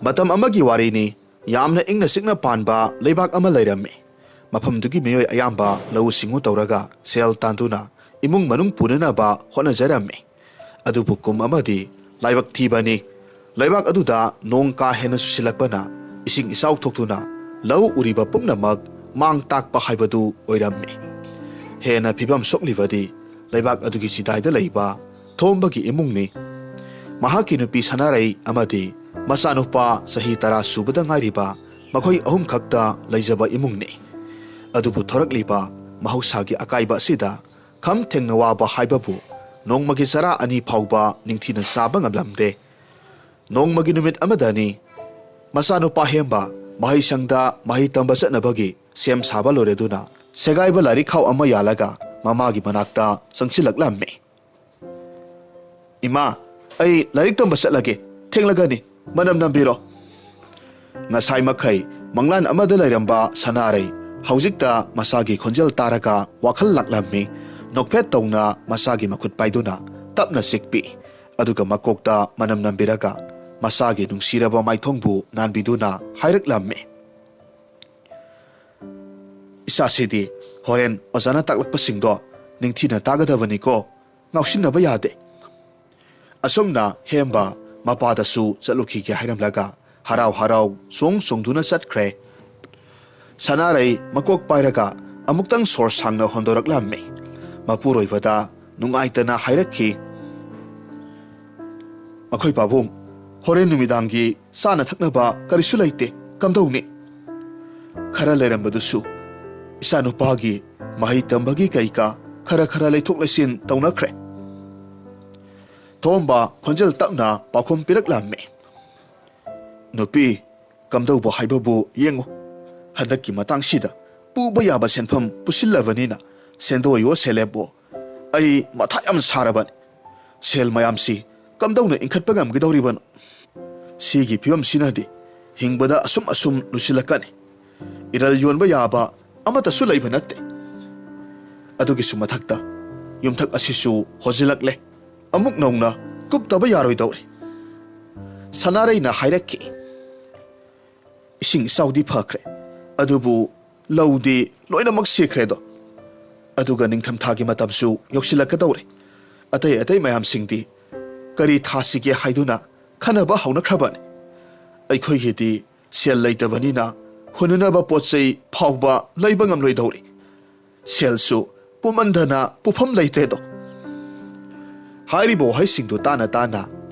Matam amagi warini yamna ingna sikna panba leibak ama leirame. Mafamdugi miyoy ayamba lau singu tauraga sel tanduna imung manung punanaba honajaramme. Adubu kum amadi laibak thibani. Laibak aduda nong ka hena susilakpana ising isaw thoktuna lau uriba pumnamag mang takpa haibadu oiramme. Hena phibam soklibadi laibak adugi sidaida leiba thombagi imungni. Mahaki nupi sanarai amadi masanupa sahi tara subada ngairiba makhoi ahum khakta leijaba imungni. Adubu thorakliba mahausagi akaiba sida kham thengna waba haibabu nongmagi sara ani phauba ningthina saba ngamlamde. Nongmagi numit amadani masanupa hemba mahai sangda mahi tamba chatnabagi sem saba loreduna segaiba lari khaw ama yalaga mamagi manakta sangsilaklamme. Ima ai larik tamba chatlage thenglagani manam nambiro. Ngasai makhai manglan amada lairamba sanarai haujikta masagi khonjel taraga wakhal laklammi nokphet tawna masagi makhut paiduna tapna sikpi aduga makokta manam nambiraga masagi nungsiraba maithongbu nanbiduna hairaklammi. Isasidi horen ozana taklakpasingdo ningthina tagadabani ko ngausinaba yade. Asomna hemba mapadasu chatlukhi ke hairamlaga harau harau song songduna chatkre. Sanarai makok pairaga amuktang sor sangna hondoraklammi. Mapuroibada nungaitana hairakhi. Makhoi pabung horen numidangi sana thaknaba karisu laite kamdawni. Khara leirambadusu isanupagi mahi tambagi kaika khara khara leithok lesin tawnakre. Thomba khonjel tapna pakhom piraklammi. Nupi kamdawbo haibabu yengo. Hadaki matang sida puba yaba senpham pusillabanina sendo yo selebo ai mathayam saraban sel mayamsi kamdawna inkhatpagam gidawriban sigi phibam sinadi hingbada asum lusilakani iral yonba yaba amata sulaiba natte adugi sumathakta yumthak asisu hojilakle amuk nongna kuptaba yaroi dawri sanarai na hairakki ising saudi phakre adubu laudi loinamak sikredo aduga ningtham thagi matamsu yoksilakadawre atai mayam singdi kari thasige haiduna khanaba haunakhrabani aikhoi hidi sel leitabanina hununaba pochei phauba leiba ngamloi dawri selsu pumandana pufam leitedo hairibo haisingdu tana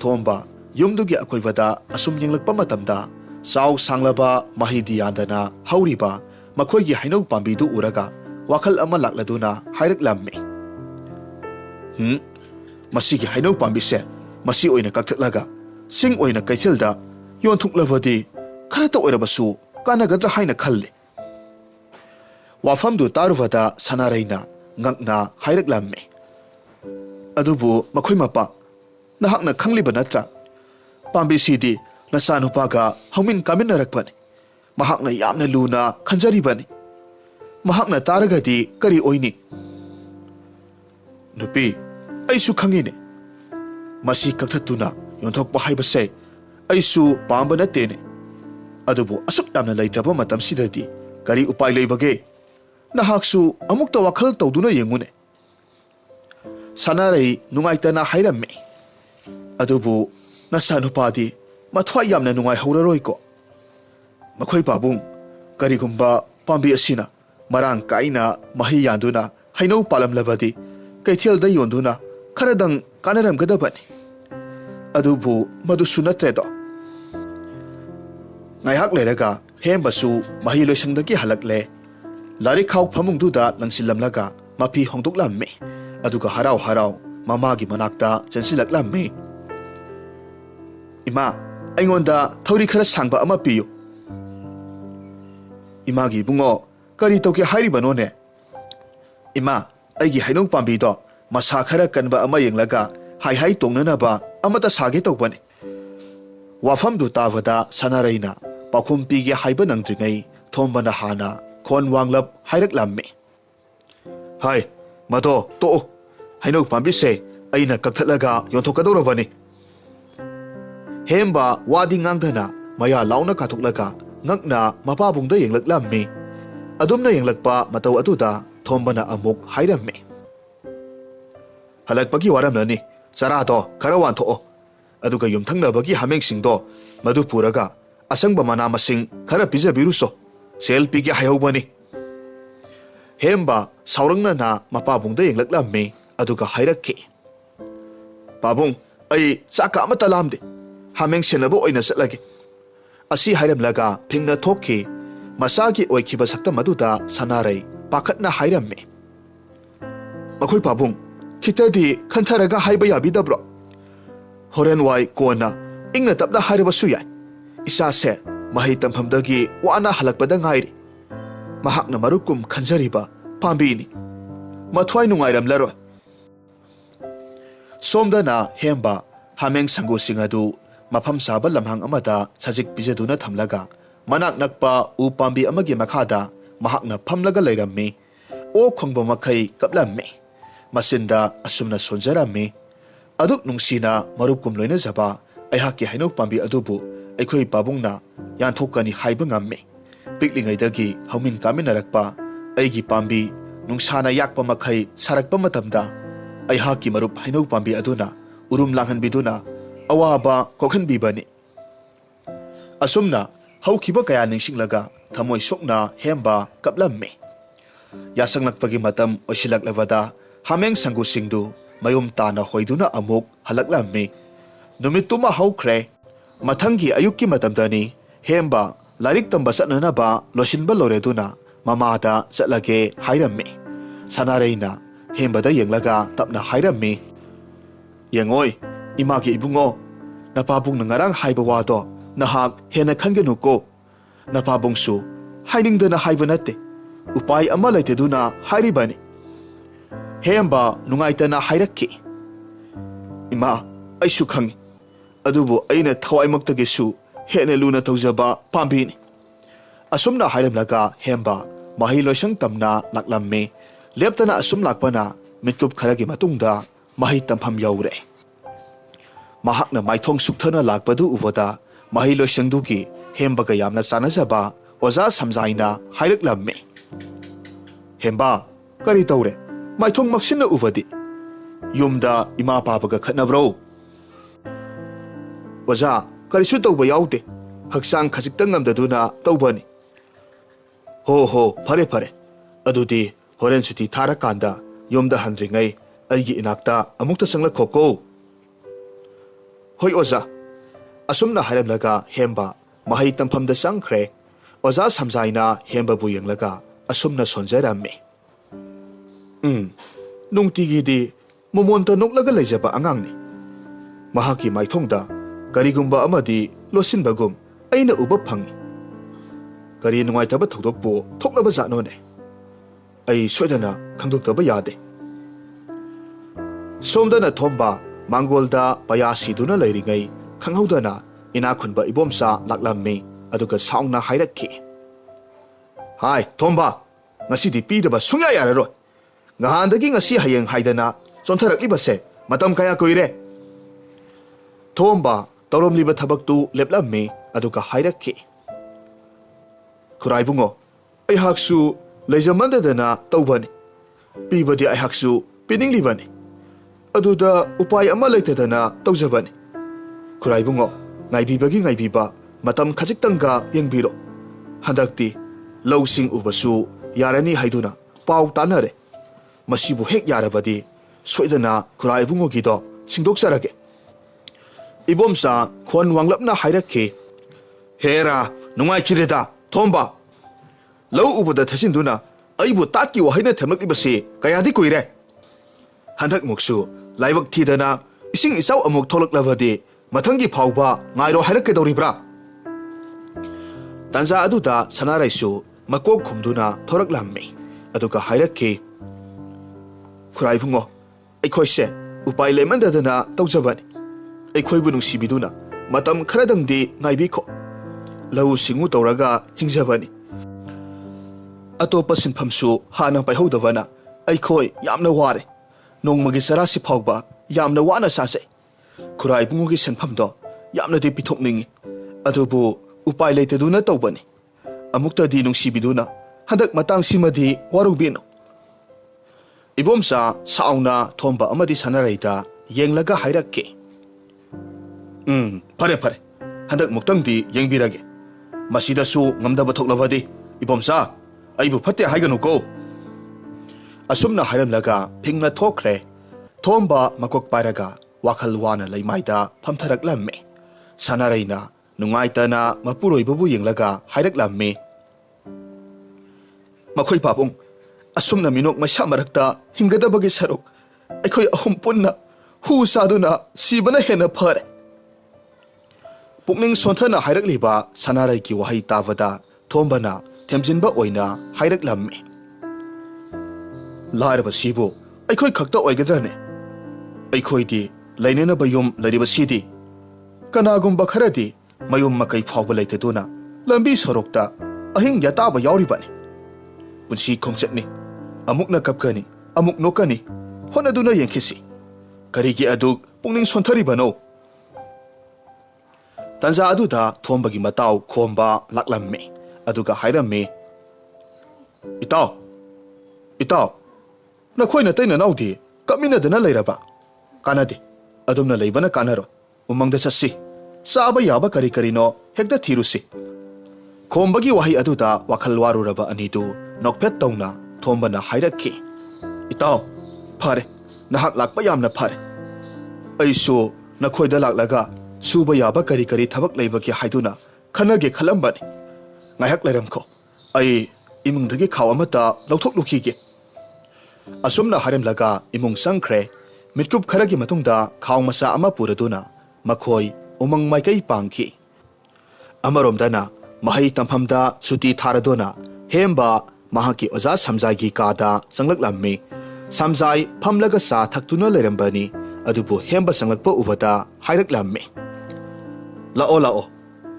thomba yumdugi akoibada asum yenglakpa matamda Sao sanglaba mahidi yandana hauriba makhoigi hainau pambidu uraga wakhal ama lakladuna hairaklammi. Masigi hainau pambise masi oina kakthaklaga sing oina kaithilda yonthuklabadi kharata oirabasu kanagadra haina khalle. Wafamdu taruvada sanaraina ngakna hairaklammi. Adubu makhoi mapa nahakna khangliba natra pambisidi nasanupaga haumin kaminarakpani mahakna yamna luna khanjaribani mahakna taragadi kari oini. Nupi aisu khangine masi kakthatuna yonthokpa haibase aisu pamba nattene adubu asuk yamna leitraba matam sidadi kari upai leibage nahaksu amukta wakhal tawduna yengune. Sanarai nungaitana hairamme adubu nasanupadi mathwai yamna nungai hauraroi ko makhoi babung karigumba pambi asina marang kaina mahi yanduna hainau palamlabadi kaithelda yonduna kharadang kanaram gadabani adubu madu sunatredo ngaihak leraga hembasu mahi loisangdagi halakle lari khaw phamungduda langsilamlaga mapi hongdoklamme aduga harau harau mamagi manakta chansilaklamme. Ima aingonda thauri khara sangba ama piyu. Imagi bungo kari toke hairibanone. Ima aigi hainong pambido masa khara kanba ama yenglaga hai tongnanaba amata sage tawbane. Wafamdu tavada sanaraina pakhum pige haiba nangdringai thombana hana khon wanglap hairaklamme. Hai mado to hainong pambise aina kakthatlaga yontokadorabani. Hemba wadi ngangdana maya launa kathoklaga ngakna mapabungda yenglaklammi adumna yenglakpa matau aduda thombana amuk hairammi halakpagi waramnani charato khara wantho aduga yumthangnabagi hamengsingdo madu puraga asangba mana masing khara pijabiruso sel pigi haihobani hemba saurangna na mapabungda yenglaklammi aduga hairakki pabung ai chaka amata lamde hameng senabo oina chatlage asi hairamlaga phingna thokki masagi oikiba saktam aduda sanarai pakhatna hairammi makhoi pabung khitadi khantharaga haiba yabidabro horen wai kona ingna tapna hairabasu yai isa se mahai tamhamdagi wana halakpada ngairi mahakna marukum khanjariba pambini mathwai nungairamlaro somdana hemba hameng sangu singadu mafam saba lamhang amada sajik pijaduna thamlaga manak nakpa u pambi amagi makhada mahakna phamlaga leirammi o khongba makhai kaplammi masinda asumna sonjarammi aduk nungsina marukum loina jaba aihaki hainok pambi adubu aikhoi pabungna yanthokani haiba ngamme piklingaidagi haumin kaminarakpa aigi pambi nungsana yakpa makhai sarakpa matamda aihaki marup hainok pambi aduna urum langhan biduna awaba kokhan bibani asumna haukiba kaya ningsinglaga thamoi sokna hemba kaplamme yasanglakpagi matam osilaklawada hameng sangu singdu mayum tana hoiduna amuk halaklammi numituma haukre mathangi ayukki matamdani hemba larik tamba satnanaba losinba loreduna mamada chatlage hairammi sanareina hembada yenglaga tapna hairammi yengoi imagi ibungo napabung ngarang haiba wado nahak hena khangenu ko napabungsu hainingdana haiba natte upai ama laiteduna hairibani hemba nungaitana hairakki ima aisu khangi adubu aina thawaimaktagesu hena luna tawjaba pambini asumna hairamlaga hemba mahi loisang tamna laklammi leptana asum lakpana mitkup kharagi matungda mahi tampham yaure mahakna maithong sukthana lakpadu ubada mahi loisangdugi hembaga yamna chanajaba oza samjaina hairaklammi hemba kari tawre maithong maksina ubadi yumda ima papaga khatnabro oza karisu tawba yaude haksang khajikta ngamdaduna tawbani ho phare phare adudi horen suti thara kanda yumda handringai aigi inakta amukta sangla khoko hoi oza asumna hairamlaga hemba mahai tamphamda sangkhre oza samjaina hemba bu yenglaga asumna sonjairammi nungtigidi momonta noklaga leijaba angangni mahaki maithongda karigumba amadi losinbagum aina uba phangi kari nungaitaba thokdokpo thoknaba janone ai soidana khangdoktaba yade somdana thomba mangolda payasi duna leiringai khanghaudana ina khunba ibomsa laklammi aduga saungna hairakki hai thomba ngasidi pidaba sungya yararo ngahandagi ngasi hayeng haidana chontharaklibase matam kaya koire thomba tawromliba thabaktu leplammi aduga hairakki khuraibungo aihaksu leijamandadana tawbani pibadi aihaksu pininglibani aduda upai ama leitadana tawjabani khuraibungo ngaibiba matam khajiktanga yengbiro handakti lawsing ubasu yarani haiduna pau tanare masibu hek yarabadi soidana khuraibungo gido singdoksarage ibomsa khon wanglapna hairakki hera nungai khireda thomba law ubada thasinduna aibu tatki wahaina themlaklibase kayadi koire handak muksu laibak thidana ising isau amuk tholaklabadi mathangi phawba ngairo hairakke doribra tanza aduda sanaraisu makok khumduna thoraklammi aduga hairakki khuraibungo aikhoise upai lemandadana tawjabani aikhoibu nungsibiduna matam kharadangdi ngaibikho lau singu tawraga hingjabani atopa sinphamsu hana paihodavana aikhoi yamna ware nongmagi sarasi phawba yamna wana sase khurai bungugi senphamdo yamna de pithokningi ꯑꯗꯨꯕꯨ ꯎꯄꯥꯏ ꯂꯩꯇꯗꯨꯅ ꯇꯧꯕꯅꯤ ꯑꯃꯨꯛꯇꯗꯤ ꯅꯨꯡꯁꯤꯕꯤꯗꯨꯅ ꯍꯟꯗꯛ ꯃꯇꯥꯡꯁꯤꯃꯗꯤ ꯋꯥꯔꯧꯕꯤꯅꯨ ꯏꯕꯣꯝꯆꯥ ꯁꯥꯎꯅ ꯊꯣꯝꯕ ꯑꯃꯗꯤ ꯁꯥꯅꯔꯩꯗ ꯌꯦꯡꯂꯒ ꯍꯥꯏꯔꯛꯈꯤ ꯐꯔꯦ ꯐꯔꯦ ꯍꯟꯗꯛ ꯃꯨꯛꯇꯪꯗꯤ ꯌꯦꯡꯕꯤꯔꯒꯦ ꯃꯁꯤꯗꯁꯨ ꯉꯝꯗꯕ ꯊꯣꯛꯂꯕꯗꯤ ꯏꯕꯣꯝꯆꯥ ꯑꯩꯕꯨ ꯐꯠꯇꯦ ꯍꯥꯏꯒꯅꯨꯀꯣ ꯑꯁꯨꯝꯅ ꯍꯥꯏꯔꯝꯂꯒ ꯐꯤꯡꯅ ꯊꯣꯛꯈ꯭ꯔꯦ ꯊꯣꯝꯕ ꯃꯀꯣꯛ ꯄꯥꯏꯔꯒ ꯋꯥꯈꯜ ꯋꯥꯅ ꯂꯩꯃꯥꯏꯗ ꯐꯝꯊꯔꯛꯂꯝꯃꯤ ꯁꯥꯅꯔꯩꯅ ꯅꯨꯡꯉꯥꯏꯇꯅ ꯃꯄꯨꯔꯣꯏꯕꯕꯨ ꯌꯦꯡꯂꯒ ꯍꯥꯏꯔꯛꯂꯝꯃꯤ ꯃꯈꯣꯏ ꯄꯥꯕꯨꯡ ꯑꯁꯨꯝꯅ ꯃꯤꯅꯣꯛ ꯃꯩꯁꯥ ꯃꯔꯛꯇ ꯍꯤꯡꯒꯗꯕꯒꯤ ꯁꯔꯨꯛ ꯑꯩꯈꯣꯏ ꯑꯍꯨꯝ ꯄꯨꯟꯅ ꯍꯨ ꯆꯥꯗꯨꯅ ꯁꯤꯕꯅ ꯍꯦꯟꯅ ꯐꯔꯦ ꯄꯨꯛꯅꯤꯡ ꯁꯣꯟꯊꯅ ꯍꯥꯏꯔꯛꯂꯤꯕ ꯁꯥꯅꯔꯩꯒꯤ ꯋꯥꯍꯩ ꯇꯥꯕꯗ ꯊꯣꯝꯕꯅ ꯊꯦꯝꯖꯤꯟꯕ ꯑꯣꯏꯅ ꯍꯥꯏꯔꯛꯂꯝꯃꯤ ꯂꯥꯏꯔꯕꯁꯤꯕꯨ ꯑꯩꯈꯣꯏ ꯈꯛꯇ ꯑꯣꯏꯒꯗ꯭ꯔꯅꯦ ꯑꯩꯈꯣꯏꯗꯤ ꯂꯩꯅꯅꯕ ꯌꯨꯝ ꯂꯩꯔꯤꯕꯁꯤꯗꯤ ꯀꯅꯥꯒꯨꯝꯕ ꯈꯔꯗꯤ ꯃꯌꯨꯝ ꯃꯀꯩ ꯐꯥꯎꯕ ꯂꯩꯇꯗꯨꯅ ꯂꯝꯕꯤ ꯁꯣꯔꯣꯛꯇ ꯑꯍꯤꯡ ꯌꯥꯇꯥꯕ ꯌꯥꯎꯔꯤꯕꯅꯤ ꯄꯨꯟꯁꯤ ꯈꯣꯡꯆꯠꯅꯤ ꯑꯃꯨꯛꯅ ꯀꯞꯀꯅꯤ ꯑꯃꯨꯛ ꯅꯣꯛꯀꯅꯤ ꯍꯣꯠꯅꯗꯨꯅ ꯌꯦꯡꯈꯤꯁꯤ ꯀꯔꯤꯒꯤ ꯑꯗꯨꯛ ꯄꯨꯛꯅꯤꯡ ꯁꯣꯟꯊꯔꯤꯕꯅꯣ ꯇꯟꯖꯥ ꯑꯗꯨꯗ ꯊꯣꯝꯕꯒꯤ ꯃꯇꯥꯎ ꯈꯣꯝꯕ ꯂꯥꯛꯂꯝꯃꯤ ꯑꯗꯨꯒ ꯍꯥꯏꯔꯝꯃꯤ ꯏꯇꯥꯎ ꯏꯇꯥꯎ ꯅꯈꯣꯏ ꯅꯇꯩ ꯅꯅꯥꯎꯗꯤ ꯀꯞꯃꯤꯟꯅꯗꯅ ꯂꯩꯔꯕ ꯀꯥꯟꯅꯗꯦ ꯑꯗꯨꯝꯅ ꯂꯩꯕꯅ ꯀꯥꯟꯅꯔꯣꯏ ꯎꯃꯪꯗ ꯆꯠꯁꯤ ꯆꯥꯕ ꯌꯥꯕ ꯀꯔꯤ ꯀꯔꯤꯅꯣ ꯍꯦꯛꯇ ꯊꯤꯔꯨꯁꯤ ꯈꯣꯝꯕꯒꯤ ꯋꯥꯍꯩ ꯑꯗꯨꯗ ꯋꯥꯈꯜ ꯋꯥꯔꯨꯔꯕ ꯑꯅꯤꯗꯨ ꯅꯣꯛꯐꯦꯠ ꯇꯧꯅ ꯊꯣꯝꯕꯅ ꯍꯥꯏꯔꯛꯈꯤ ꯏꯇꯥꯎ ꯐꯔꯦ ꯅꯍꯥꯛ ꯂꯥꯛꯄ ꯌꯥꯝꯅ ꯐꯔꯦ ꯑꯩꯁꯨ ꯅꯈꯣꯏꯗ ꯂꯥꯛꯂꯒ ꯁꯨꯕ ꯌꯥꯕ ꯀꯔꯤ ꯀꯔꯤ ꯊꯕꯛ ꯂꯩꯕꯒꯦ ꯍꯥꯏꯗꯨꯅ ꯈꯟꯅꯒꯦ ꯈꯜꯂꯝꯕꯅꯤ ꯉꯥꯏꯍꯥꯛ ꯂꯩꯔꯝꯈꯣ ꯑꯩ ꯏꯃꯨꯡꯗꯒꯤ ꯈꯥꯎ ꯑꯃꯠꯇ ꯂꯧꯊꯣꯛꯂꯨꯈꯤꯒꯦ ꯑꯁꯨꯝꯅ ꯍꯥꯏꯔꯝꯂꯒ ꯏꯃꯨꯡ ꯆꯪꯈ꯭ꯔꯦ ꯃꯤꯠꯀꯨꯞ ꯈꯔꯒꯤ ꯃꯇꯨꯡꯗ ꯈꯥꯎ ꯃꯆꯥ ꯑꯃ ꯄꯨꯔꯗꯨꯅ ꯃꯈꯣꯏ ꯎꯃꯪ ꯃꯥꯏꯀꯩ ꯄꯥꯡꯈꯤ ꯑꯃꯔꯣꯝꯗꯅ ꯃꯍꯩ ꯇꯝꯐꯝꯗ ꯁꯨꯇꯤ ꯊꯥꯔꯗꯨꯅ ꯍꯦꯝꯕ ꯃꯍꯥꯛꯀꯤ ꯑꯣꯖꯥ ꯁꯝꯖꯥꯏꯒꯤ ꯀꯥꯗ ꯆꯪꯂꯛꯂꯝꯃꯤ ꯁꯝꯖꯥꯏ ꯐꯝꯂꯒ ꯆꯥ ꯊꯛꯇꯨꯅ ꯂꯩꯔꯝꯕꯅꯤ ꯑꯗꯨꯕꯨ ꯍꯦꯝꯕ ꯆꯪꯂꯛꯄ ꯎꯕꯗ ꯍꯥꯏꯔꯛꯂꯝꯃꯤ ꯂꯥꯛꯑꯣ ꯂꯥꯛꯑꯣ